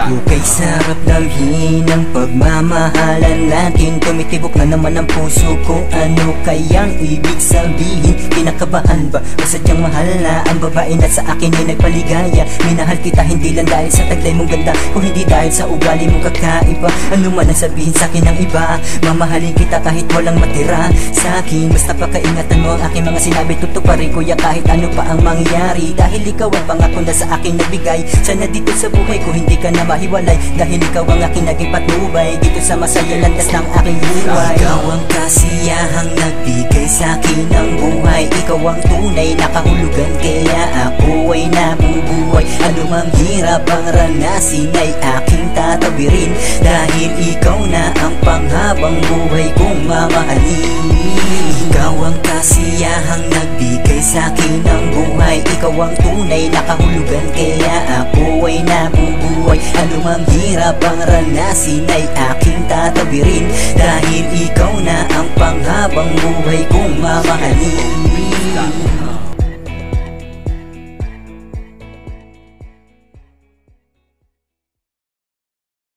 Kay sarap dalhin ang pagmamahalan natin. Tumitibok na naman ang puso ko, ano kayang ibig sabihin? Kinakabahan ba o sadyang mahal na ang babae na sa akin ay nagpaligaya? Minahal kita hindi lang dahil sa taglay mong ganda, kung hindi dahil sa ugali mong kakaiba. Ano man ang sabihin sa akin ng iba, mamahalin kita kahit walang matira sa akin. Basta pakaingatan mo ang aking mga sinabi, tutuparin ko ya kahit ano pa ang mangyari. Dahil ikaw ang pangako na sa akin nagbigay, sana dito sa buhay ko hindi ka na mahiwalay. Dahil ikaw ang aking naging patnubay dito sa masaya landas ng aking buhay. Ikaw ang kasiyahang nagbigay sa akin ng buhay. Ikaw ang tunay na kahulugan, kaya ako ay nabubuhay. Anumang hirap ang ranasin ay aking tatawirin, dahil ikaw na ang panghabang buhay kong mamahalin. Ikaw ang kasiyahang nagbigay sa akin ng buhay. Ikaw ang tunay na kahulugan, kaya ako ay nabubuhay. Anumang hirap ang ranasin ay aking tatawirin, dahil ikaw na ang panghabang buhay kong mamahalin.